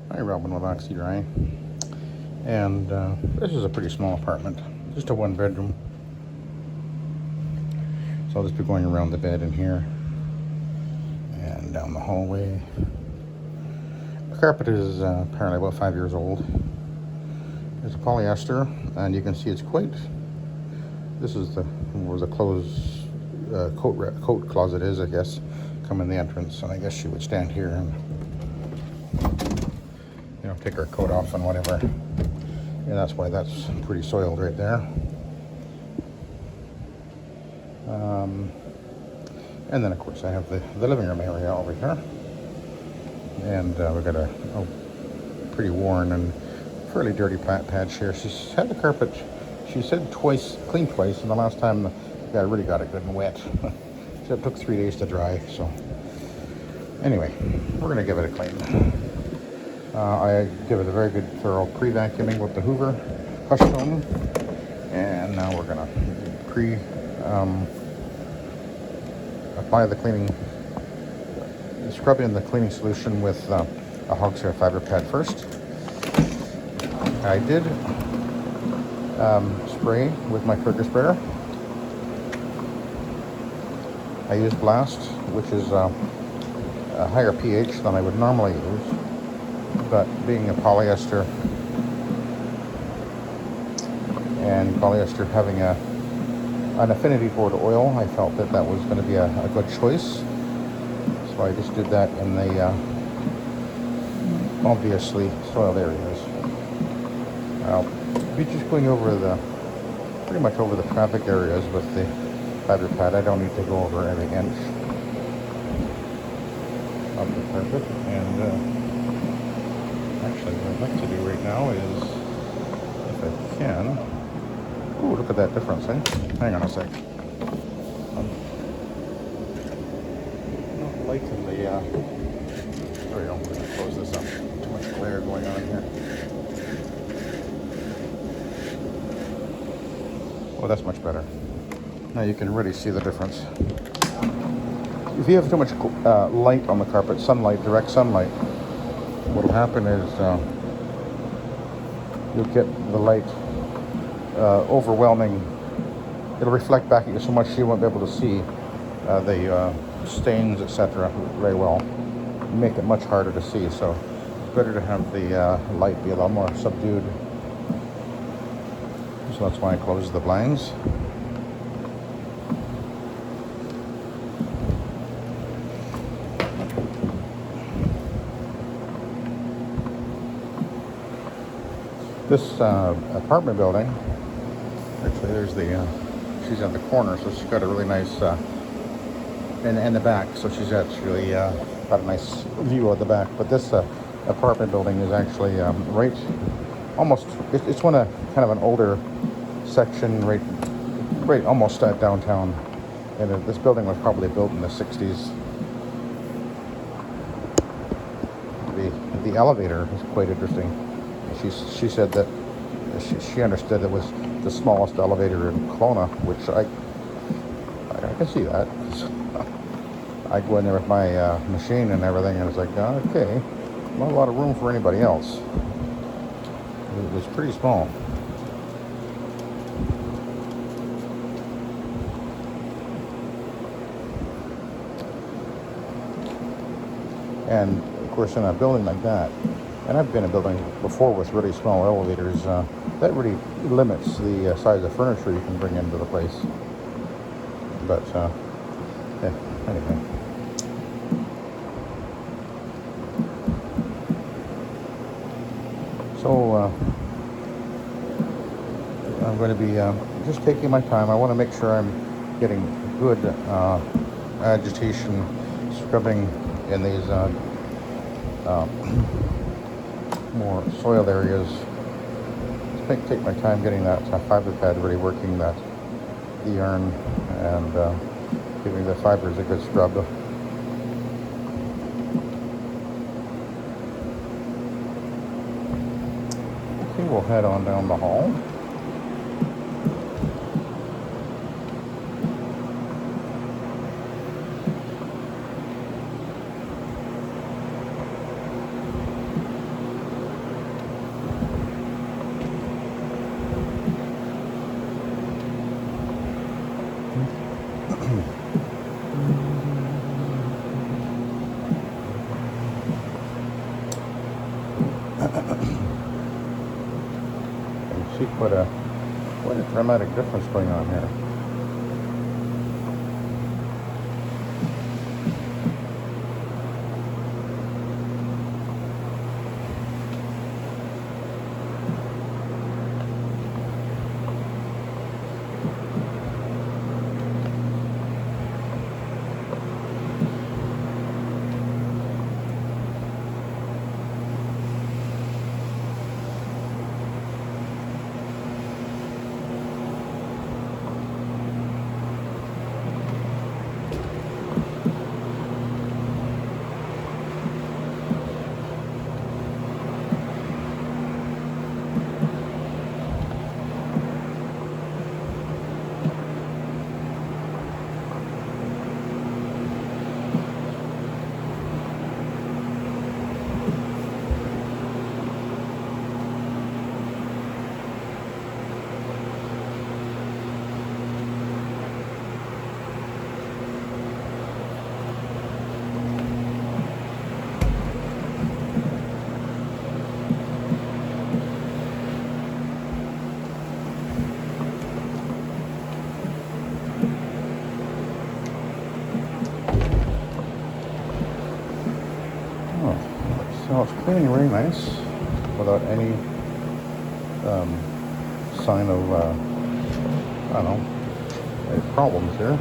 Hi, Robin with Oxy-Dry. And this is a pretty small apartment, just a one bedroom. So I'll just be going around the bed in here and down the hallway. The carpet is apparently about 5 years old. It's a polyester, and you can see it's quite. This is where the clothes coat closet is, I guess. Come in the entrance, and I guess she would stand here and take her coat off and whatever. And that's why that's pretty soiled right there. And then of course I have the living room area over here. And we've got a pretty worn and fairly dirty patch here. She's had the carpet, she said cleaned twice, and the last time the guy really got it good and wet. So it took 3 days to dry, so. Anyway, we're gonna give it a clean. I give it a very good thorough pre-vacuuming with the Hoover Hush Tone, and now we're gonna apply the cleaning, scrub in the cleaning solution with a Oxy-Dry fiber pad first. I did spray with my trigger sprayer. I used Blast, which is a higher pH than I would normally use. But being a polyester, and polyester having an affinity toward oil, I felt that was going to be a good choice. So I just did that in the obviously soiled areas. I'll be just going over pretty much over the traffic areas with the fiber pad. I don't need to go over every inch of the carpet. And actually, what I'd like to do right now is, if I can, ooh, look at that difference, eh? Hang on a sec. Not lighten the, there we go, I'm going to close this up. Too much glare going on here. Oh, that's much better. Now you can really see the difference. If you have too much light on the carpet, sunlight, direct sunlight, what'll happen is you'll get the light overwhelming. It'll reflect back at you so much you won't be able to see the stains, etc. very well. Make it much harder to see, so it's better to have the light be a lot more subdued. So that's why I close the blinds. This apartment building, actually there's she's at the corner, so she's got a really nice, and the back, so she's actually got a nice view of the back. But this apartment building is actually right, almost, it's one of kind of an older section, right almost at downtown. And this building was probably built in the 60s. The elevator is quite interesting. She said that she understood it was the smallest elevator in Kelowna, which I can see that. I go in there with my machine and everything, and it's like, okay, not a lot of room for anybody else. It was pretty small. And of course, in a building like that, and I've been in a building before with really small elevators, that really limits the size of furniture you can bring into the place. But yeah, anyway. So I'm going to be just taking my time. I want to make sure I'm getting good agitation, scrubbing in these more soiled areas. Just take my time getting that fiber pad really working the yarn, and giving the fibers a good scrub. Okay, we'll head on down the hall. see quite a dramatic difference going on here. So it's cleaning really nice without any sign of, I don't know, any problems here.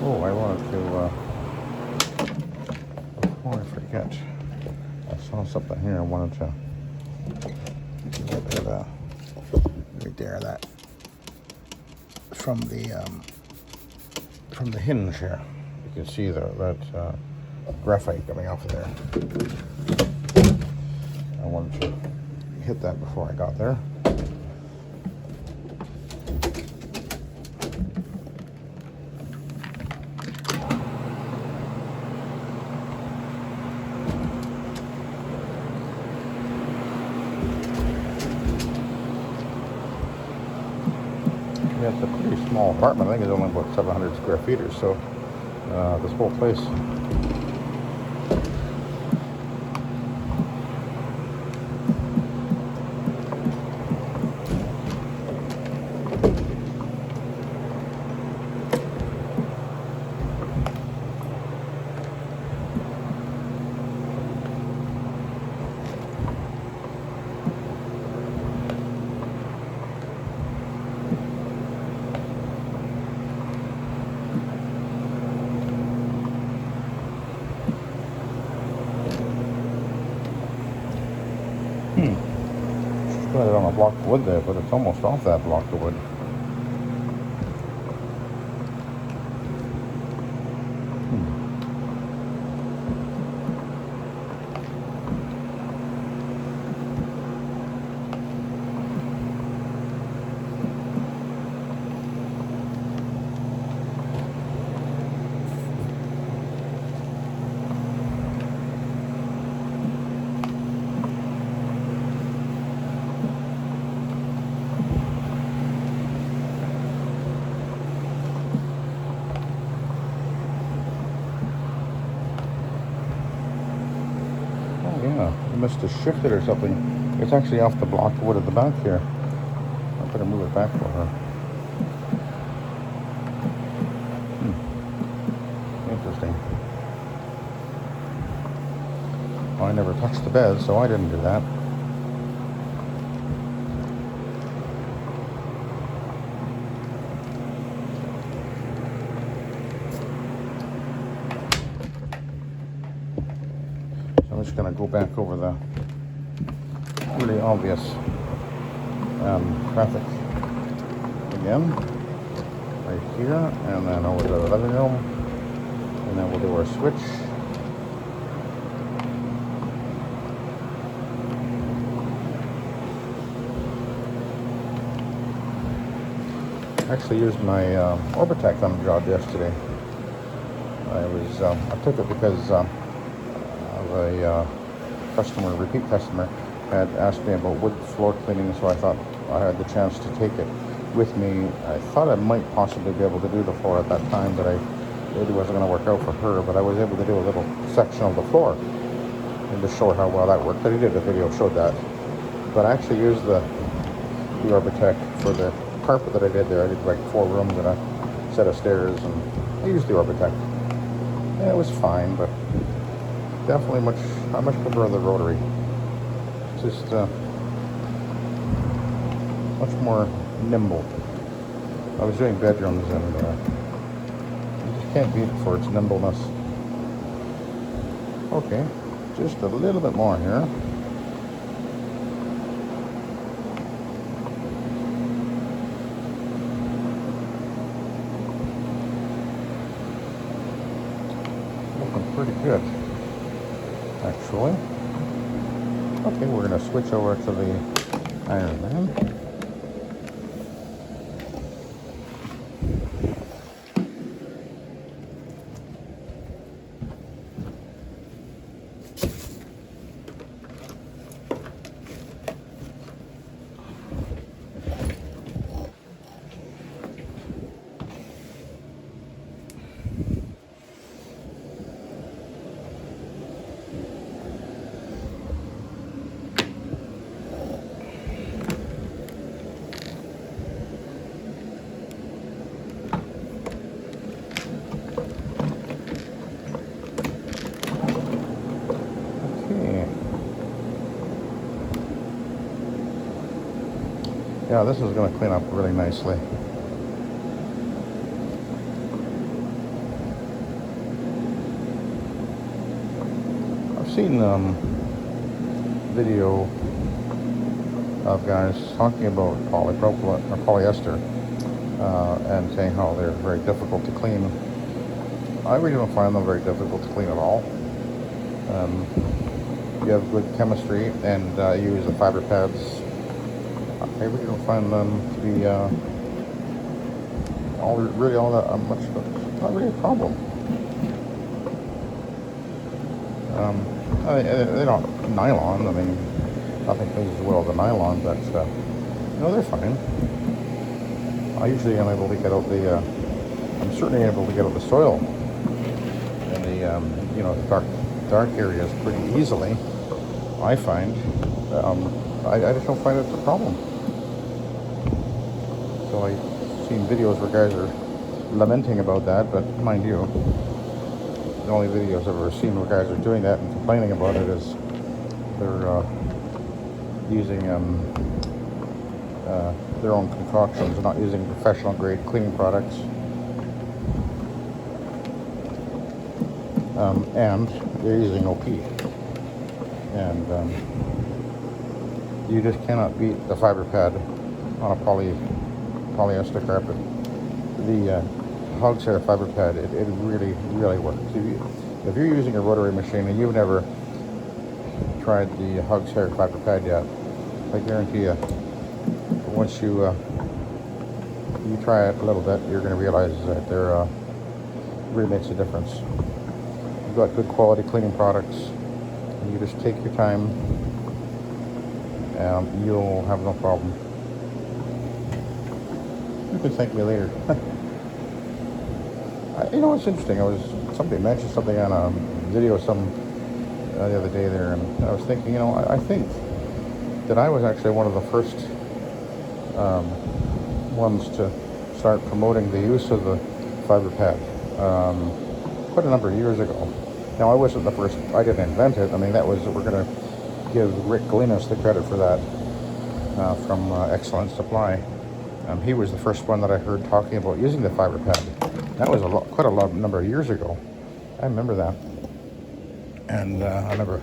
Oh, I wanted to, before I forget, I saw something here I wanted to get rid of right there, that from the hinge here. You can see that graphite coming off of there. I wanted to hit that before I got there. Yeah, it's a pretty small apartment. I think it's only about 700 square feet or so. This whole place. Got it on a block of wood there, but it's almost off that block of wood. Yeah, I must have shifted or something. It's actually off the block of wood at the back here. I better move it back for her. Interesting. Well, I never touched the bed, so I didn't do that. I'm just going to go back over the really obvious traffic again, right here, and then over to the living room, and then we'll do our switch. I actually used my Orbitec thumb job yesterday. I took it because a repeat customer had asked me about wood floor cleaning, so I thought I had the chance to take it with me. I thought I might possibly be able to do the floor at that time, but it really wasn't going to work out for her. But I was able to do a little section of the floor and to show her how well that worked. But he did a video showed that. But I actually used the Orbitech for the carpet that I did there. I did like 4 rooms and a set of stairs, and I used the Orbitech. And it was fine, but definitely I much prefer the rotary. It's just much more nimble. I was doing bedrooms, and you just can't beat it for its nimbleness. Okay, just a little bit more here. Looking pretty good, actually. Okay, we're going to switch over to the Iron Man. Yeah, this is going to clean up really nicely. I've seen video of guys talking about polypropylene or polyester and saying how they're very difficult to clean. I really don't find them very difficult to clean at all. You have good chemistry and you use the fiber pads. I really don't find them to be all that much, not really a problem. They're not nylon. I mean, nothing cleans as well as a nylon, but no, they're fine. I usually am able to get out I'm certainly able to get out the soil and the the dark areas pretty easily. I find. I just don't find it's a problem. So I've seen videos where guys are lamenting about that, but mind you, the only videos I've ever seen where guys are doing that and complaining about it is they're using their own concoctions, not using professional grade cleaning products, and they're using OP. And you just cannot beat the fiber pad on a polyester carpet. The Hog's Hair fiber pad, it really, really works. If you're using a rotary machine and you've never tried the Hog's Hair fiber pad yet, I guarantee you, once you try it a little bit, you're going to realize that there really makes a difference. You've got good quality cleaning products, and you just take your time, and you'll have no problem. You can thank me later. You know, it's interesting. Somebody mentioned something on a video the other day there, and I was thinking, I think that I was actually one of the first ones to start promoting the use of the fiber pad quite a number of years ago. Now, I wasn't the first. I didn't invent it. I mean, we're going to give Rick Galinas the credit for that from Excellent Supply. He was the first one that I heard talking about using the fiber pad. That was quite a number of years ago. I remember that. And I remember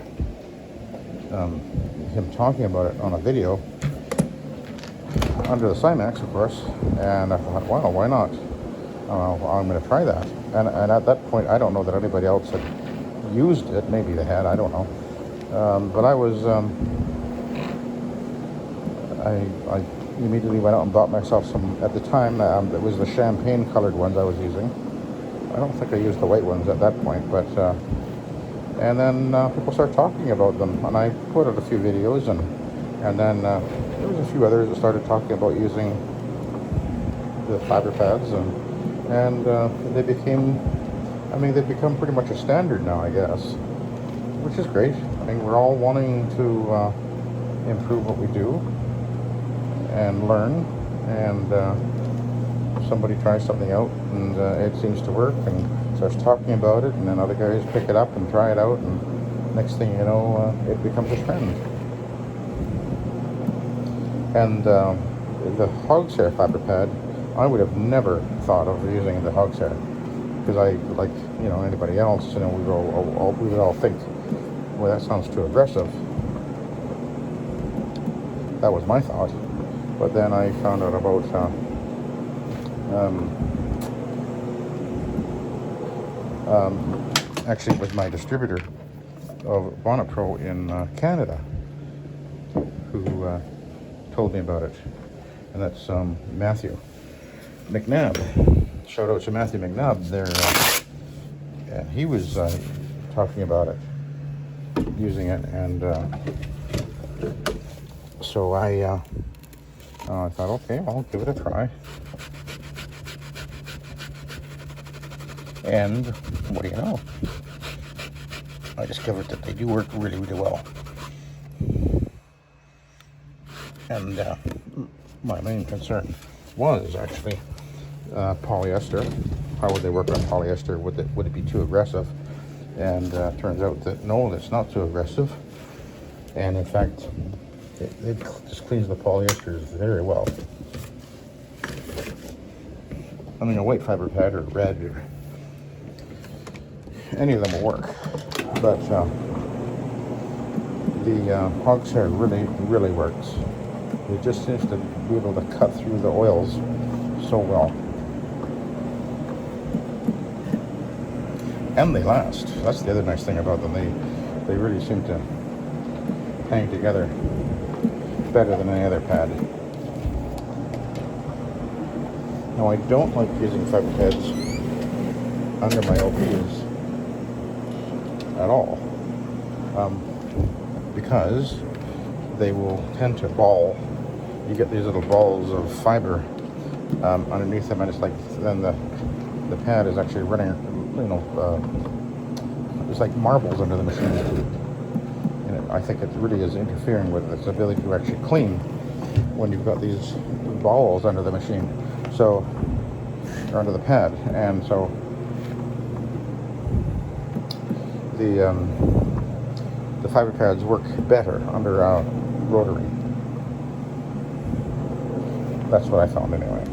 him talking about it on a video under the Cymax, of course. And I thought, wow, why not? I'm going to try that. And at that point, I don't know that anybody else had used it. Maybe they had, I don't know. But I was, I immediately went out and bought myself some. At the time, it was the champagne colored ones I was using. I don't think I used the white ones at that point, but and then people started talking about them, and I put out a few videos, and then there was a few others that started talking about using the fiber pads, and they became, I mean, they've become pretty much a standard now, I guess, which is great. I mean, we're all wanting to improve what we do and learn, and somebody tries something out and it seems to work and starts talking about it, and then other guys pick it up and try it out, and next thing you know, it becomes a trend. And the hog's hair fiber pad, I would have never thought of using the hog's hair, because I, like, you know, anybody else, you know, we would all think, well, that sounds too aggressive. That was my thought. But then I found out about actually, it was my distributor of Bonnet Pro in Canada who told me about it, and that's Matthew McNabb. Shout out to Matthew McNabb there, and he was talking about it, using it, and so I thought, okay, I'll give it a try. And what do you know? I discovered that they do work really, really well. And my main concern was actually polyester. How would they work on polyester? Would it be too aggressive? And turns out that no, it's not too aggressive. And in fact, it just cleans the polyesters very well. I mean, a white fiber pad or red, or any of them will work. But the hog's hair really, really works. It just seems to be able to cut through the oils so well. And they last. That's the other nice thing about them. They really seem to hang together better than any other pad. Now, I don't like using fiber pads under my LPs at all, because they will tend to ball. You get these little balls of fiber underneath them, and it's like then the pad is actually running, you know, it's like marbles under the machine. And I think it really is interfering with its ability to actually clean when you've got these balls under the machine, so, or under the pad, and so the fiber pads work better under rotary. That's what I found anyway.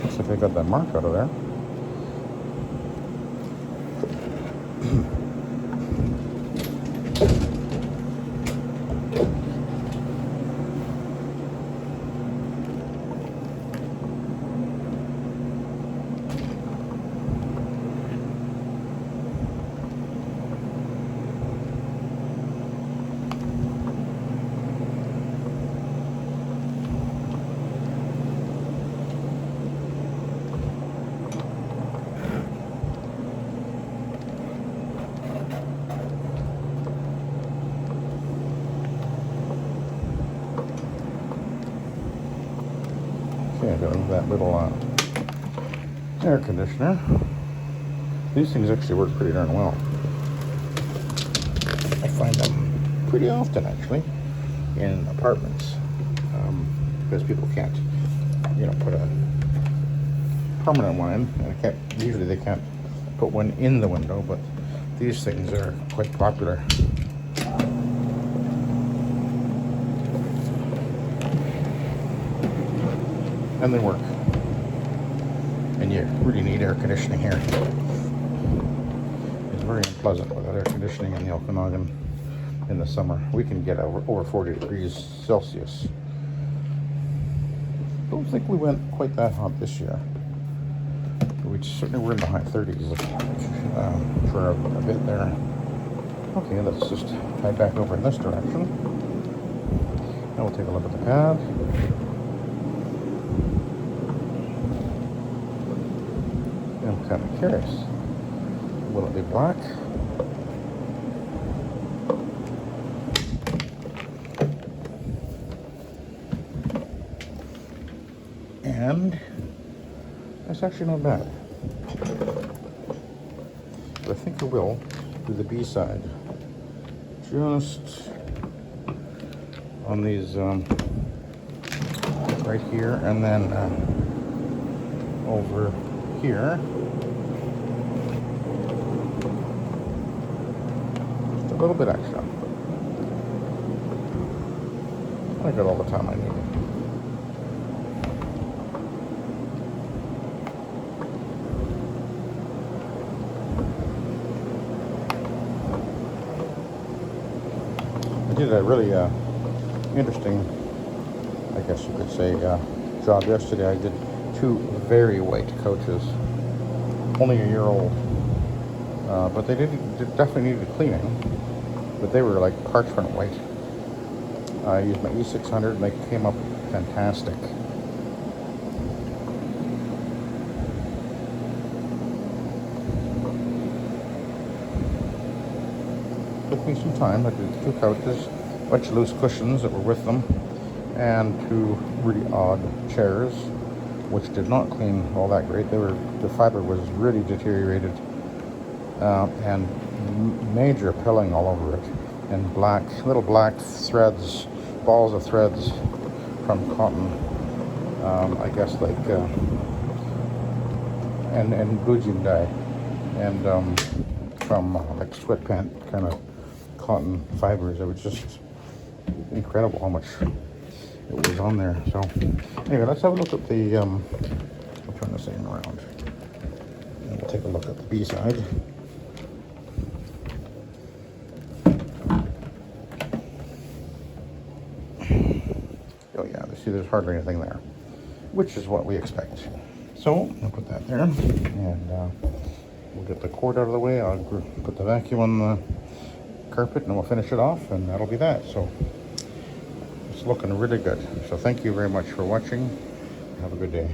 Looks like I got that mark out of there. Okay, got that little air conditioner. These things actually work pretty darn well. I find them pretty often, actually, in apartments, because people can't, you know, put a permanent one in, and usually they can't put one in the window, but these things are quite popular. And they work. And you really need air conditioning here. It's very unpleasant without air conditioning in the Okanagan in the summer. We can get over 40 degrees Celsius. Don't think we went quite that hot this year. we certainly were in the high 30s for a bit there. Okay, let's just head back over in this direction. Now we'll take a look at the pad. I'm kind of curious. Will it be black? And that's actually not bad. But I think I will do the B side. Just on these right here, and then over here. Just a little bit extra. I got all the time I need. I did a really interesting, I guess you could say, job yesterday. I did 2 very white coaches, only a year old, but they definitely needed cleaning, but they were like parchment white. I used my E600 and they came up fantastic. Took me some time. I did 2 couches, a bunch of loose cushions that were with them, and 2 really odd chairs, which did not clean all that great. The fiber was really deteriorated, and major pilling all over it, and little black threads, balls of threads from cotton, I guess like, and bujing dye, and from like sweatpant kind of cotton fibers. It was just incredible how much it was on there. So anyway, let's have a look at the I'll turn this thing around and we'll take a look at the B side. Oh yeah, see there's hardly anything there, which is what we expect. So I'll put that there, and we'll get the cord out of the way. I'll put the vacuum on the carpet and we'll finish it off, and that'll be that. So it's looking really good. So thank you very much for watching. Have a good day.